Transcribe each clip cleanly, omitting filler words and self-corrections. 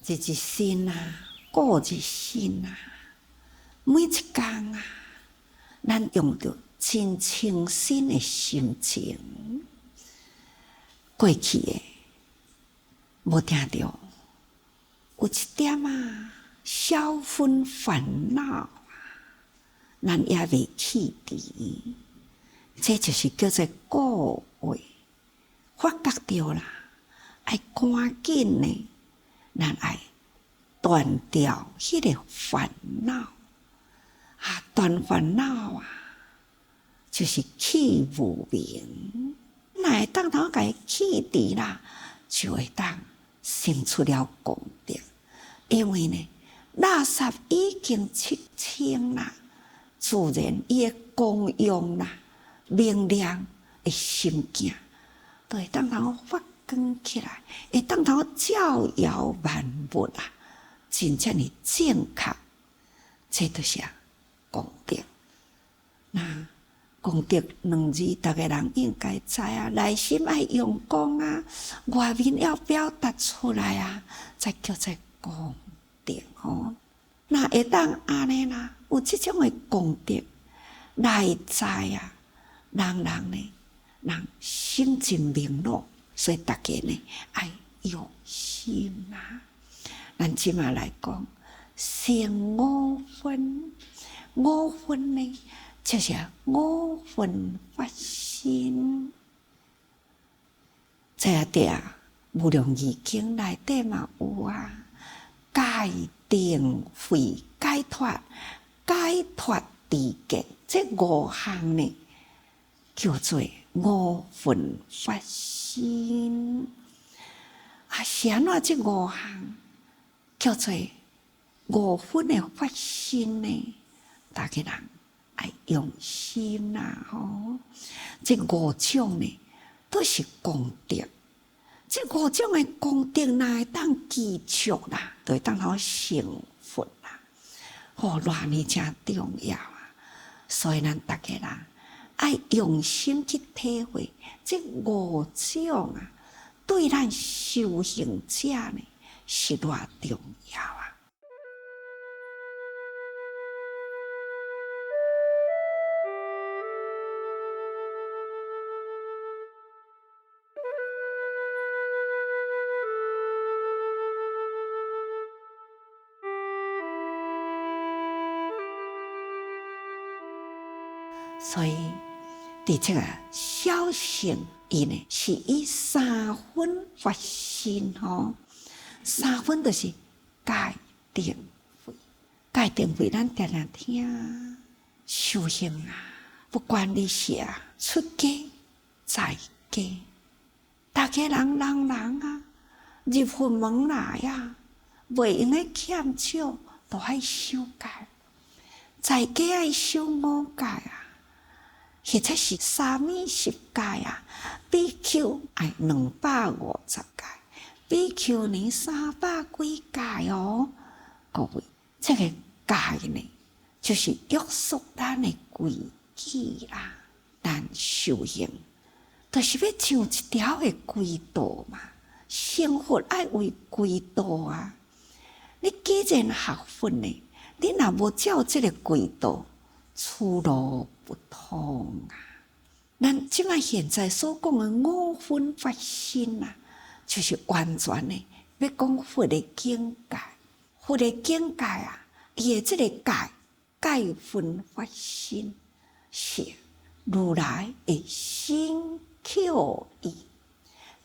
一身啊，过一身啊，每一天啊，咱用着真清新的心情，过去的无听着，有一点啊小份烦恼，咱也未去除，这就是叫做过位。发觉到啦，要赶紧呢，咱要断掉迄个烦恼啊，断烦恼啊，就是气无明。那会当头甲伊气除啦，就会当生出了功德。因为呢，垃圾已经清清啦，自然伊的功用啦、明亮的心境，就会当头发光起来，会当头照耀万物啦，真正的正确。这就是功德。那功德两字，大家人应该知啊，内心要用功啊，外面要表达出来啊，才叫做功德哦。那会当安尼啦，有这种的功德来知啊，人呢，人心真明朗，所以大家呢要用心啊。咱即马来讲，成五分，五分呢，就是五分发心。这点无量义经内底嘛有啊，戒定慧解脱，解脱知见，这五项呢叫做五分发心。啊，是安怎这五项叫做五分的发心呢？大家人要用心啦吼！这五种呢都是功德，这五种的功德哪会当记住啦？就会当好成佛啦！哦，偌呢真重要啊！所以咱大家人要用心去体会这五种啊，对咱修行者呢是偌重要啊！所以，伫这个小乘伊呢，是以三分发心吼。三分就是戒定慧，戒定慧咱常常听修行啊，不管你是出家在家，大家人啊，入佛门来啊，袂用个欠少，都爱修戒，在家爱修五戒啊。或者是三米10戒啊，比丘爱250戒，比丘尼300几戒哦。各位，这个戒呢，就是约束咱的规矩啦。咱修行，就是要上一条的轨道嘛。生活爱为轨道啊。你既然学佛呢，你若无照这个轨道，出路不通啊！咱即摆现在所讲的五分发心啊，就是完全的要讲佛的境界。佛的境界啊，伊的这个戒分发心，是如来的身口意。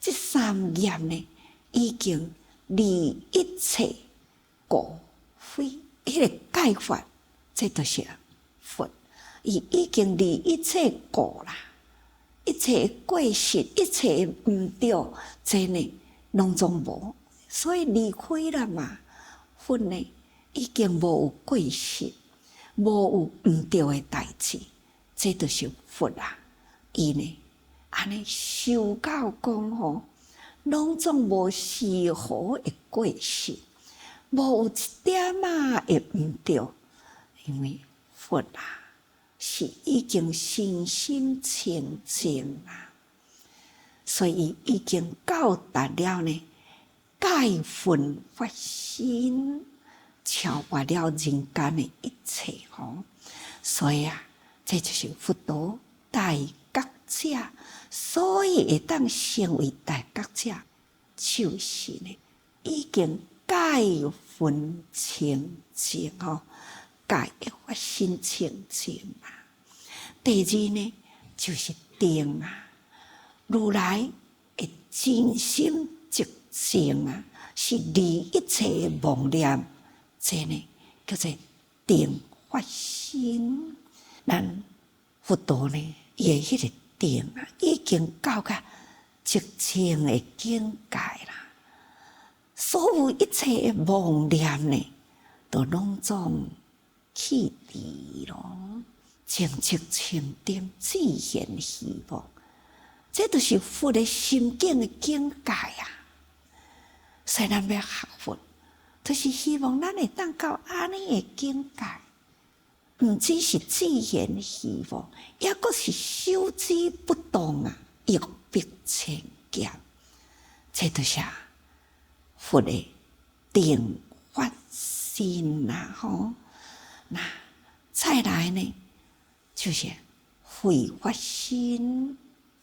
这三业呢，已经离一切过非。迄个戒法，这就是佛。伊已经离一切过啦，一切过失，一切毋对，这呢拢总无，所以离开了嘛。佛呢已经无有过失，无有毋对的代志，这就是佛啊。伊呢安尼修到讲吼，拢总无丝毫的过失，无有一点的毋对，因为佛啊。是已经身心清净啦，所以已经到达了呢解分发心，超越了人间的一切吼。所以啊，这就是佛陀大觉者，所以会当成为大觉者，就是呢，已经解分清净吼，解发心清净啊。第二呢，就是定啊，如来的真心寂静啊，是离一切妄念，这呢叫做定发心。咱佛陀呢，伊的迄个定啊，已经到达寂静的境界啦。所有一切的妄念呢，都拢总去除咯。清澈清定，自然希望，这就是佛的心境的境界啊！所以咱要学佛，就是希望咱会当到安尼的境界，毋只是自然希望，也阁是修之不动啊，欲必千劫。这就是佛的定发心啊！吼，那再来呢？就是慧发心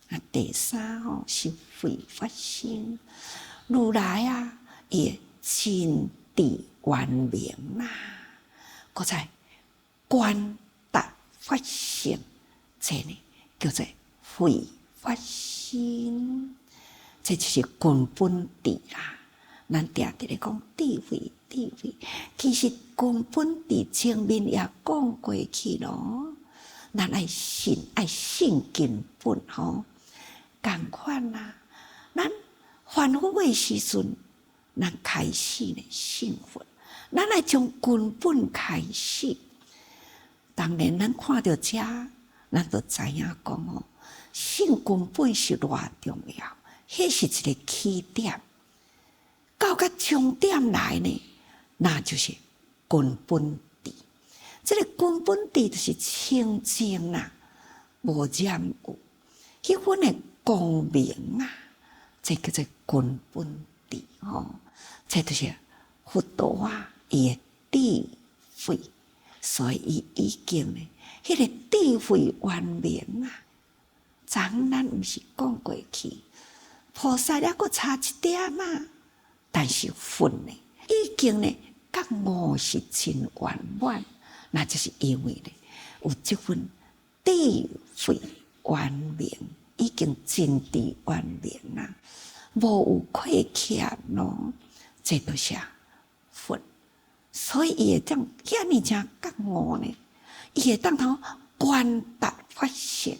啊，第三是慧发心。如来啊，也真谛圆明啊，搁在观达发性，这呢叫做慧发心。这就是根本谛啦。咱定定咧讲智慧，智慧，其实根本谛前面也讲过去咯。咱爱信根本吼，共款啦。咱凡夫的时阵，咱开始呢信佛，咱爱从根本开始。当然，咱看到这，咱就知影讲吼，信根本是偌重要，迄是一个起点。到个终点来呢，那就是根本。这个根本谛就是清净啦，无染污，迄份的光明啊，这叫做根本谛吼。这就是佛陀啊，伊的智慧，所以伊已经呢，迄个智慧圆明啊。昨咱毋是讲过去，菩萨还阁差一点啊，但是佛呢，已经呢，觉悟是真圆满。那就是因为呢，有这份智慧圆明，已经真谛圆明啦，无有亏欠咯。这都是佛，所以伊会当遐尼正觉悟呢，伊会当头观达发现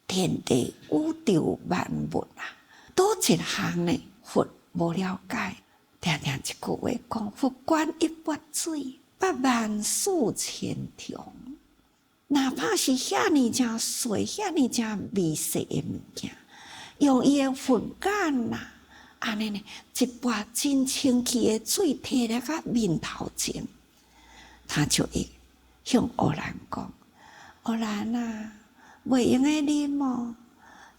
天地宇宙万物啊，多一项呢，佛无了解，常常一句话讲：佛观一鉢水。84000重，哪怕是遐尼正细、遐尼正微细的物件，用伊的佛眼呐，安尼呢，一鉢真清气的水摕来甲面头前，他就会向乌兰讲：乌兰啊，袂用的啉哦，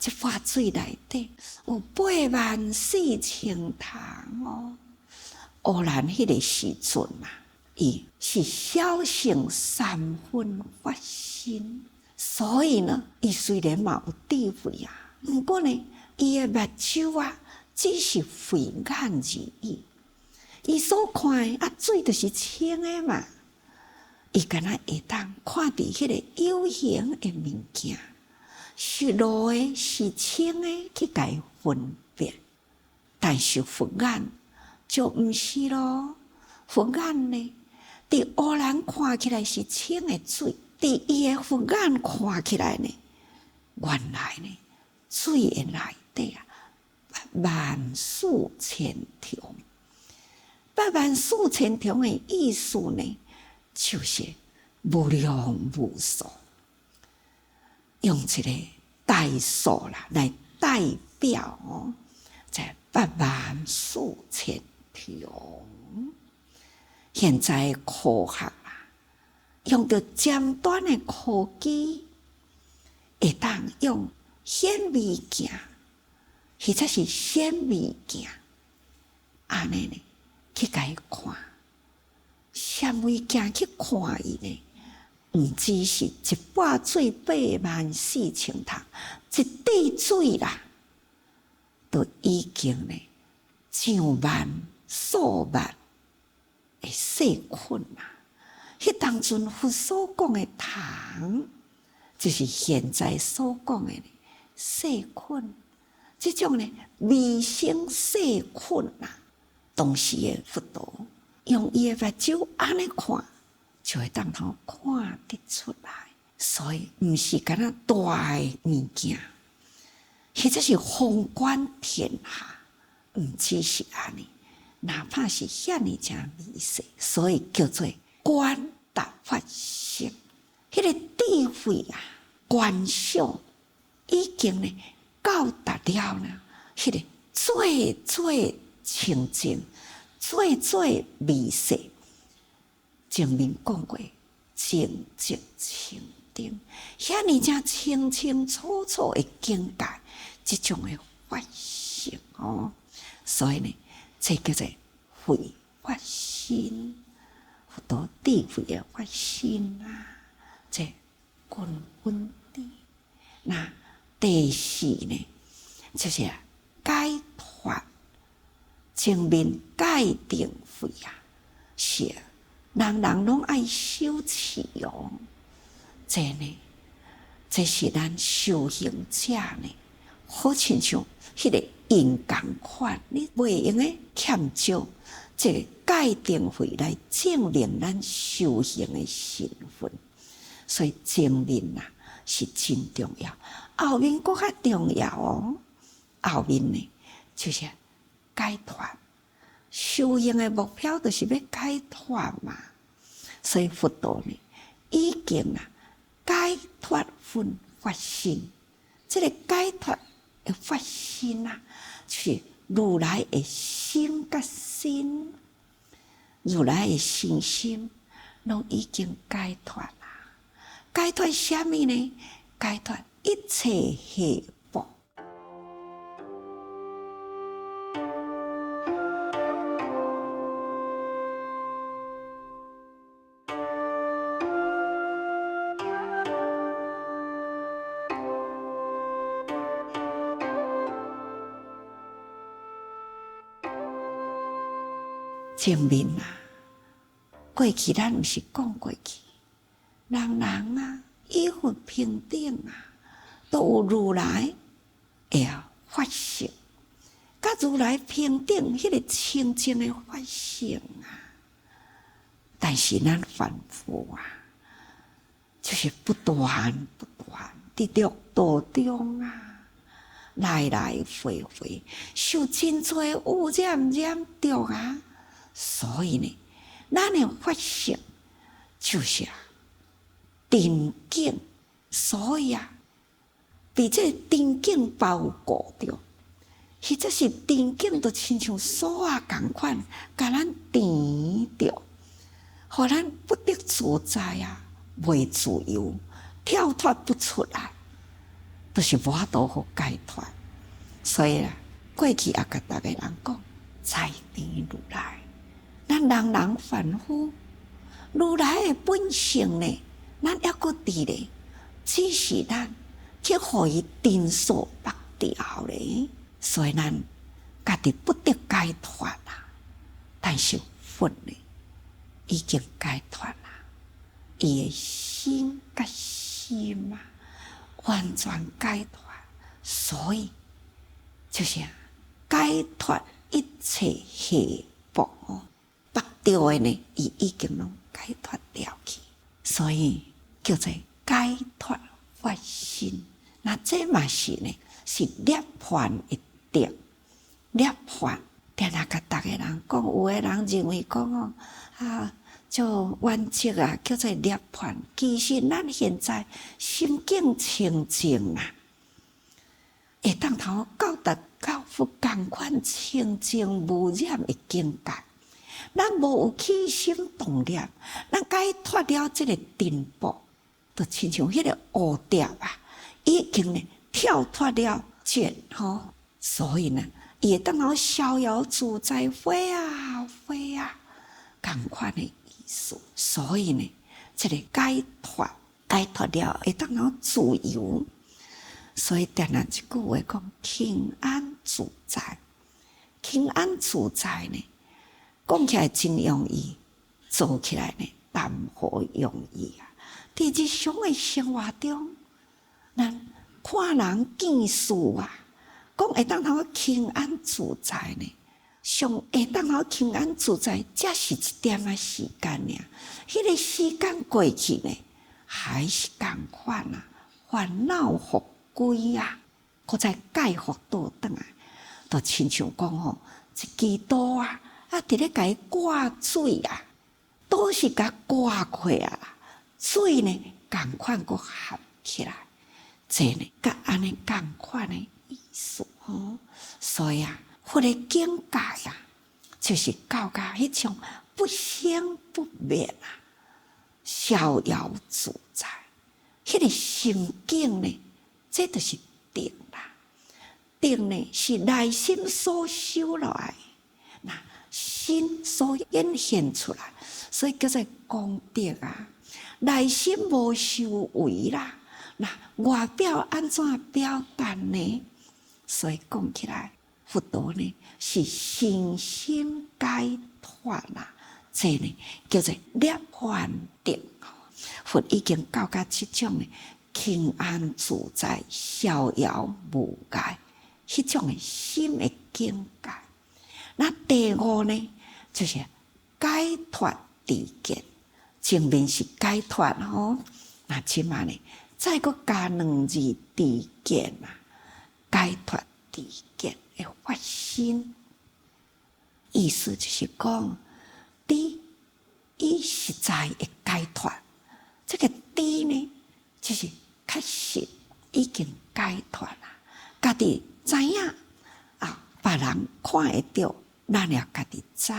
一鉢水内底有84000桶哦。乌兰迄个时阵啊。伊是小乘3分发心，所以呢，伊虽然嘛有智慧啊，不过呢，伊的目睭啊，只是慧眼而已。伊所看的水就是清的嘛，伊敢若会当看伫迄个有形的物件，是路的，是清的，去甲伊分辨。但是佛眼就毋是咯，佛眼呢？伫乌兰看起来是清的水，伫伊的佛眼看起来呢，原来呢，水的内底啊，84000重，84000重的意思呢，就是无量无数，用一个代数啦来代表哦，在84000重。现在科学啊，用到尖端的科技，会当用显微镜，或者是显微镜，安尼呢，去甲伊看，啥物件去看伊呢？毋只是一把水84000桶，一滴水啦，都已经呢上万、数万的细菌啦。迄当阵佛所讲的糖，就是现在所讲的细菌。这种呢微生细菌啦，当时的佛陀用伊的目睭安尼看，就会当头看得出来。所以毋是干那大的物件，迄则是宏观天下，毋只是安尼，哪怕是遐尼正微细，所以叫做观达法性。迄个智慧啊，观想已经呢到达了呢，迄个最最清净、最最微细。前面讲过，清净清定，遐尼正清清楚楚的境界，即种的法性哦。所以呢，这叫做慧法心，佛陀智慧的法心啊，这根本的。那第四呢，就是解脱，前面界定慧啊，是人人拢爱修持哦。这呢，这是咱修行者呢，好亲像迄个因共款，你袂用诶欠少这个界定慧来证明咱修行诶身份。所以前面啊是真重要，后面搁较重要哦。后面呢就是解脱，修行的目标就是要解脱嘛。所以佛陀呢已经解脱分法身，这个解脱的法身啊，就是如来的心甲身，如来的心拢已经解脱啦。解脱什么呢？解脱一切系缚。前面啊，过去咱毋是讲过去，人人啊，依佛平等啊，都有如来的法性，甲如来平等迄个清净的法性啊。但是咱凡夫啊，就是不断伫六道中啊，来来回回受真多污染着啊。所以呢，咱的法性就是定境，所以被这定境包裹着，或者是定境都亲像锁啊共款，甲咱填着，互咱不得自在啊，袂自由，跳脱不出来，都是无法度好解脱。所以过去也甲大家人讲，在地如来。咱人人凡夫，如来的本性呢，咱抑阁伫咧，只是咱去互伊定数拔掉咧，所以咱家己不得解脱啦。但是佛呢，已经解脱啦，伊的心甲心啊，完全解脱，所以就是解脱一切系缚。拔掉的呢，伊已经拢解脱了去，所以叫做解脱法身。那这嘛是呢，是涅槃一定。涅槃，定甲大家人讲，有的人认为讲就原则啊，叫做涅槃。其实咱现在心境清净啊，会当头到达到佛共款清净无染的境界。咱无有起心动念，咱解脱了这个定步，就亲像迄个蝴蝶啊，已经呢跳脱了茧所以呢，伊会当好逍遥自在，飞啊飞啊，同款的意思。所以呢，这个解脱了，会当好自由。所以定定一句话讲，轻安自在。轻安自在呢，讲起来真容易，做起来呢，淡薄容易啊。伫日常的生活中，咱看人见事啊，讲会当好轻安自在呢，上会当好轻安自在，才是一点仔时间尔。迄个时间过去呢，还是共款啊，烦恼复归啊，搁再解复倒转来，就亲像讲吼，一支刀啊，伫咧甲伊挂水啊，刀是甲挂过啊，水呢共款搁合起来，这呢甲安尼共款的意思吼。所以啊，佛的境界啊，就是到达迄种不生不灭啊，逍遥自在，迄个心境呢，这就是定啦。定呢是内心所修来，那心所显现出来，所以叫做功德啊。内心无修为啦，那外表安怎表达呢？所以讲起来，佛陀呢是身心解脱啦，这呢叫做涅槃定。佛已经到达这种呢轻安自在、逍遥无碍，迄种的心的境界。那第五呢，就是解脱知见。前面是解脱吼，那即嘛呢，再搁加两字知见啊，解脱知见的发心，意思就是讲，伊实在的解脱。这个知呢，就是确实已经解脱啦，家己知影啊，别人看会到，咱也家己知。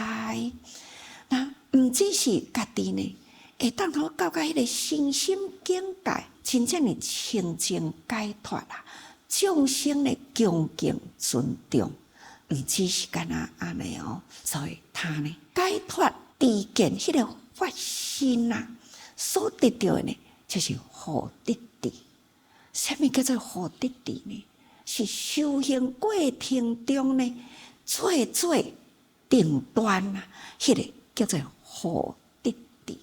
那毋只是家己呢，会当好到迄个身心境界，真正的清净解脱啦，众生的恭敬尊重，毋只是干那安尼哦。所以他呢，解脱知见迄个发心啊，所得到的呢，就是好得智。什么叫做好得智呢？是修行过程中呢，做定断啊，迄个叫做好得智。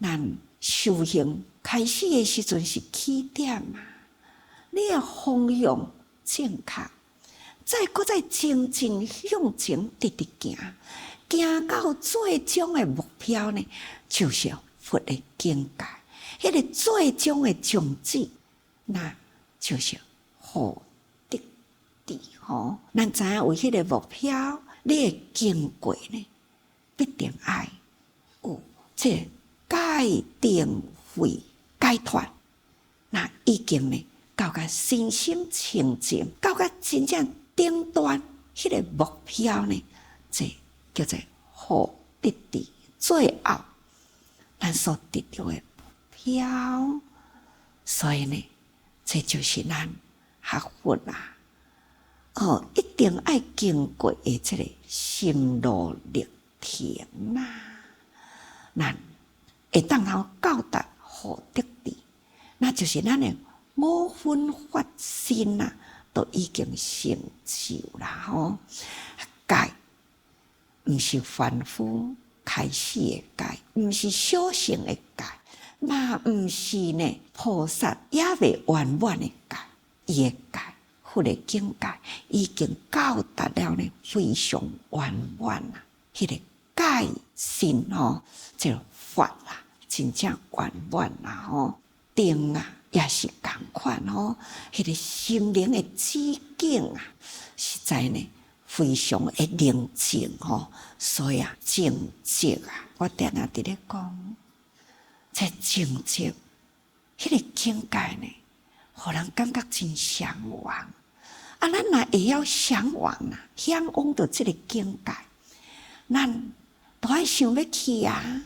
咱修行开始的时阵是起点嘛，你的方向正确，再真正向前直行，行到最终的目标呢，就是佛的境界。迄个最终的宗旨，那就是好得智吼。咱知影为迄个目标，你的经过呢，必定爱有这戒定慧解脱。那已经呢，到达身心清净，到达真正顶端迄个目标呢，这叫做好得智。最后，咱所得到的目标，所以呢，这就是咱学佛啦。一定爱经过的这个心路历程啦，咱会当好到达好得智，那就是咱的五分法身啦，都已经成就啦吼。戒毋是凡夫开始的戒，毋是小乘的戒，嘛毋是呢菩萨也未圆满的戒，伊的戒。佛的境界已经到达了呢，非常圆满啦。迄个戒心吼，这个法啦，真正圆满啦吼。定啊，也是同款吼。迄个心灵的止境啊，实在呢非常的宁静吼。所以啊，静寂啊，我定定伫咧讲，这静寂，迄个境界呢，互人感觉真向往。咱若会晓向往啊，向往到这个境界，咱都爱想要去啊，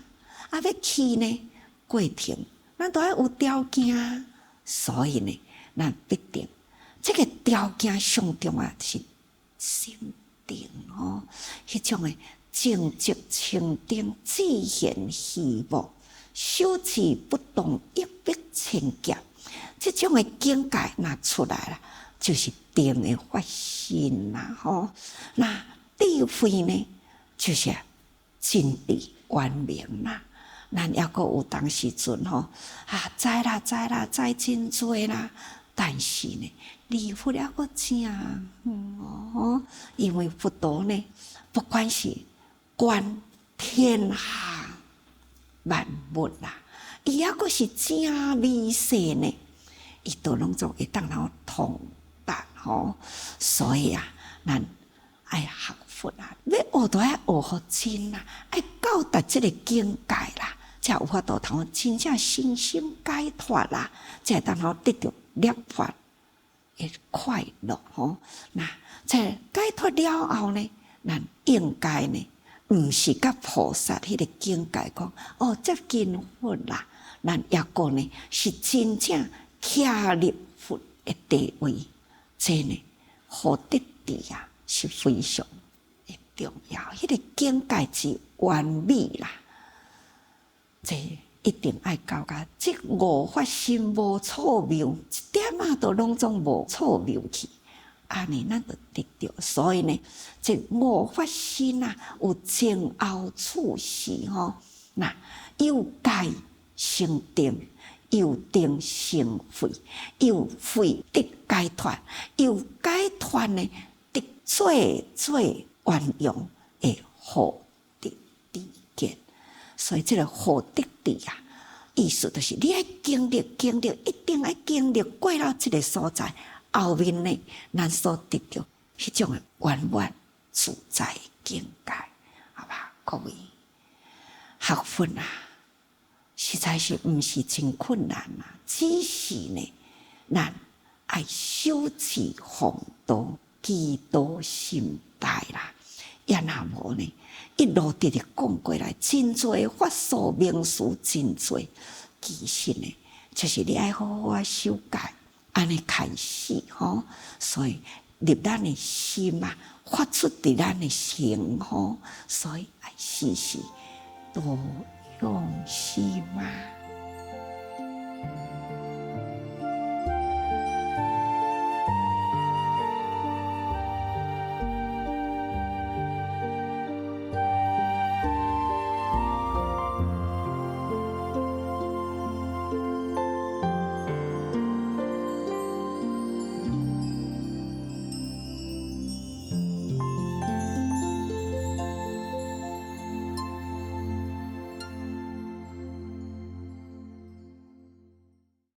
要去呢过程，咱都爱有条件啊。所以呢，咱必定这个条件上重要是心定哦，迄种诶静寂清定，自现虚无，修持不动，一笔千劫。这种诶境界若出来了，就是定诶发心啦吼。那智慧呢，就是真谛圆明啦。咱抑阁有当时阵吼知啦，知真多啦，但是呢，离佛抑阁正因为佛陀呢，不管是观天下万物啦，伊抑阁是正微细呢，伊都拢总会当然通达吼。所以啊，咱爱学佛啊，要学都爱学好真啦，爱到达这个境界啦。才有法度通真正身心解脱啦，才当好得到涅槃的快乐吼。那在解脱了后呢，咱应该呢，毋是甲菩萨迄个境界讲接近佛啦，咱抑个呢是真正徛入佛的地位，这呢好得地啊是非常的重要。迄个境界之完美啦。这一定爱到甲即五法心无错谬，一点都拢总无错谬去，安尼咱就得着。所以呢，这五法心啊，有前后次序吼。那有戒成定，有定成慧，有慧得解脱，有解脱呢得最圆融的好的知见。所以这个好得地啊，意思就是你爱经历，一定爱经历过了这个所在，后面呢，咱所得到迄种的圆满自在的境界，好吧？各位，学佛啊，实在是毋是真困难啊，只是呢，咱爱修持防道，祈祷心态啦，也若无呢。一路直直讲过来，真多法术名词，真多。其实呢，就是你爱好好啊修改，安尼开始吼。所以入咱的心啊，发出伫咱的心吼。所以爱时时多用心啊。